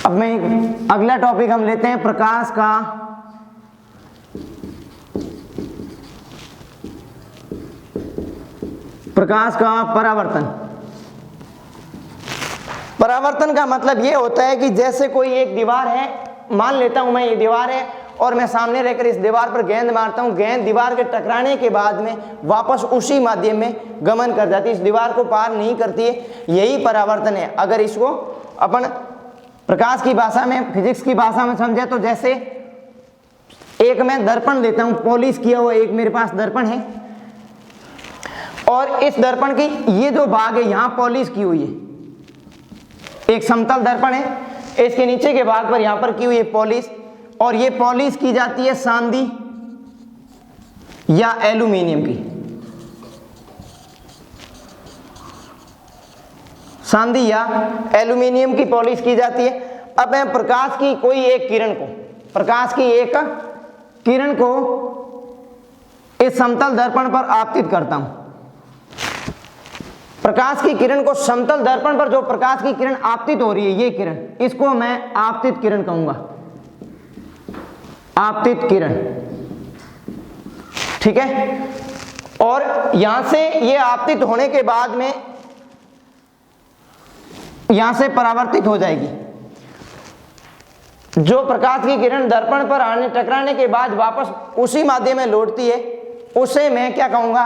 अब मैं अगला टॉपिक हम लेते हैं प्रकाश का परावर्तन। परावर्तन का मतलब ये होता है कि जैसे कोई एक दीवार है, मान लेता हूं मैं ये दीवार है और मैं सामने रहकर इस दीवार पर गेंद मारता हूं, गेंद दीवार के टकराने के बाद में वापस उसी माध्यम में गमन कर जाती है, इस दीवार को पार नहीं करती है, यही परावर्तन है। अगर इसको अपन प्रकाश की भाषा में, फिजिक्स की भाषा में समझे तो जैसे एक मैं दर्पण लेता हूं, पॉलिश किया हुआ एक मेरे पास दर्पण है, और इस दर्पण की ये जो भाग है यहां पॉलिश की हुई है, एक समतल दर्पण है, इसके नीचे के भाग पर यहां पर की हुई है पॉलिश, और ये पॉलिश की जाती है चांदी या एल्यूमिनियम की, चांदी या एल्यूमिनियम की पॉलिश की जाती है। अब मैं प्रकाश की कोई एक किरण को, प्रकाश की एक किरण को इस समतल दर्पण पर आपतित करता हूं। प्रकाश की किरण को समतल दर्पण पर जो प्रकाश की किरण आपतित हो रही है, ये किरण, इसको मैं आपतित किरण कहूंगा, आपतित किरण, ठीक है। और यहां से ये आपतित होने के बाद में यहां से परावर्तित हो जाएगी। जो प्रकाश की किरण दर्पण पर आने टकराने के बाद वापस उसी माध्यम में लौटती है, उसे मैं क्या कहूंगा,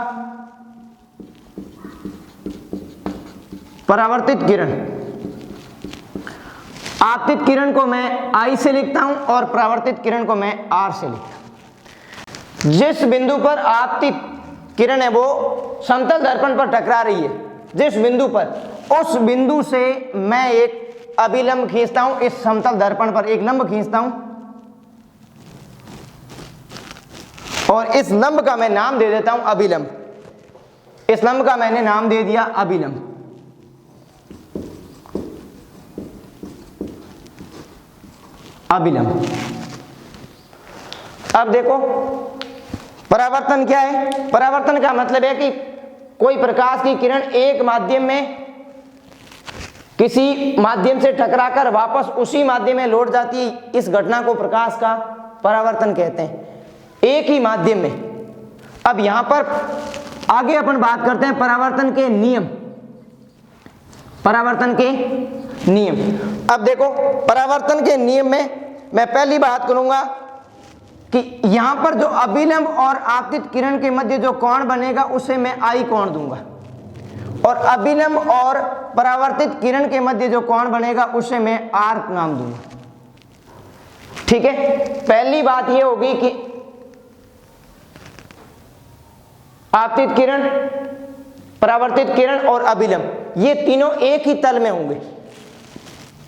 परावर्तित किरण। आपतित किरण को मैं I से लिखता हूं और परावर्तित किरण को मैं R से लिखता हूं। जिस बिंदु पर आपतित किरण है वो समतल दर्पण पर टकरा रही है, जिस बिंदु पर, उस बिंदु से मैं एक अभिलंब खींचता हूं, इस समतल दर्पण पर एक लंब खींचता हूं, और इस लंब का मैं नाम दे देता हूं अभिलंब। इस लंब का मैंने नाम दे दिया अभिलंब। अभिलंब। अब देखो परावर्तन क्या है। परावर्तन का मतलब है कि कोई प्रकाश की किरण एक माध्यम में किसी माध्यम से टकराकर वापस उसी माध्यम में लौट जाती है, इस घटना को प्रकाश का परावर्तन कहते हैं, एक ही माध्यम में। अब यहां पर आगे अपन बात करते हैं परावर्तन के नियम। परावर्तन के नियम। अब देखो परावर्तन के नियम में मैं पहली बात करूंगा कि यहां पर जो अभिलंब और आपतित किरण के मध्य जो कोण बनेगा उसे मैं I कोण दूंगा, और अभिलंब और परावर्तित किरण के मध्य जो कोण बनेगा उसे मैं R नाम दूंगा, ठीक है। पहली बात यह होगी कि आपतित किरण, परावर्तित किरण और अभिलंब ये तीनों एक ही तल में होंगे।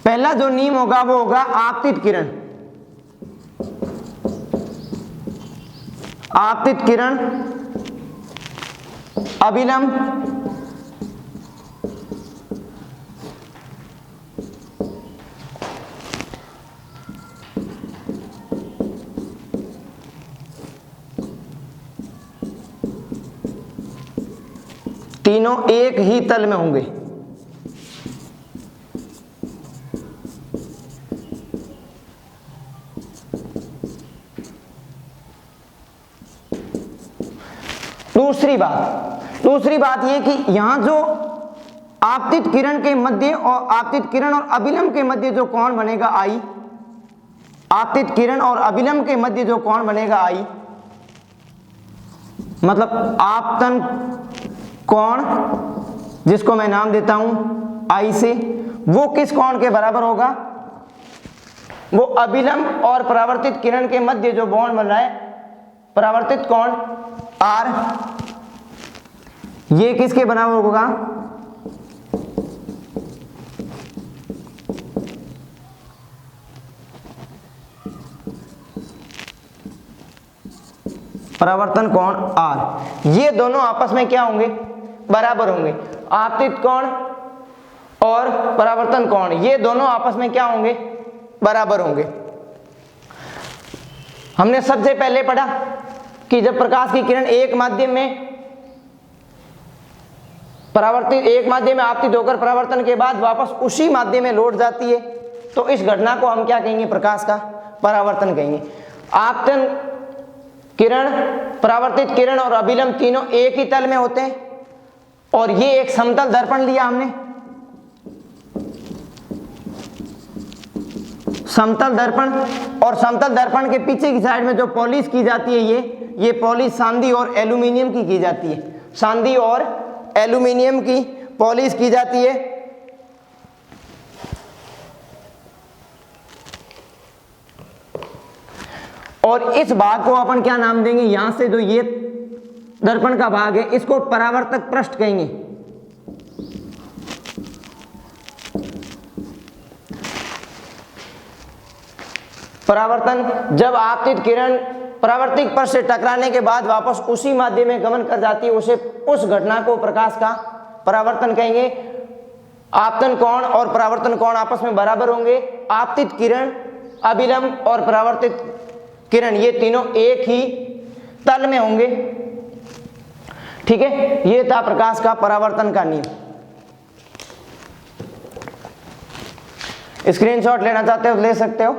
पहला जो नियम होगा वो होगा आपतित किरण, आपतित किरण, अभिलंब, तीनों एक ही तल में होंगे। दूसरी बात यह कि यहां जो आपतित किरण के मध्य और आपतित किरण और अभिलंब के मध्य जो कोण बनेगा I, आपतित किरण और अभिलंब के मध्य जो कोण बनेगा I, मतलब आपतन कोण, जिसको मैं नाम देता हूं I से, वो किस कोण के बराबर होगा, वो अभिलंब और परावर्तित किरण के मध्य जो बॉन्ड बन रहा है, परावर्तित कोण R, ये किसके बराबर होगा, परावर्तन कोण R। ये दोनों आपस में क्या होंगे, बराबर होंगे। आपतित कोण और परावर्तन कोण ये दोनों आपस में क्या होंगे, बराबर होंगे। हमने सबसे पहले पढ़ा कि जब प्रकाश की किरण एक माध्यम में आपतित होकर परावर्तन के बाद वापस उसी माध्यम में लौट जाती है, तो इस घटना को हम क्या कहेंगे? प्रकाश का परावर्तन कहेंगे। आपतन किरण, परावर्तित किरण और अभिलंब तीनों एक ही तल में होते हैं। और ये एक समतल दर्पण लिया हमने, समतल दर्पण, और समतल दर्पण के पीछे की साइड में जो पॉलिश की जाती है ये पॉलिश चांदी और एल्यूमिनियम की जाती है। चांदी और एल्यूमिनियम की पॉलिश की जाती है। और इस भाग को अपन क्या नाम देंगे? यहां से जो ये दर्पण का भाग है इसको परावर्तक पृष्ठ कहेंगे। परावर्तन, जब आपतित किरण परावर्तित पृष्ठ से टकराने के बाद वापस उसी माध्यम में गमन कर जाती है उस घटना को प्रकाश का परावर्तन कहेंगे। आपतन कोण और परावर्तन कोण आपस में बराबर होंगे। आपतित किरण, अभिलंब और परावर्तित किरण ये तीनों एक ही तल में होंगे। ठीक है, ये था प्रकाश का परावर्तन का नियम। स्क्रीनशॉट लेना चाहते हो तो ले सकते हो।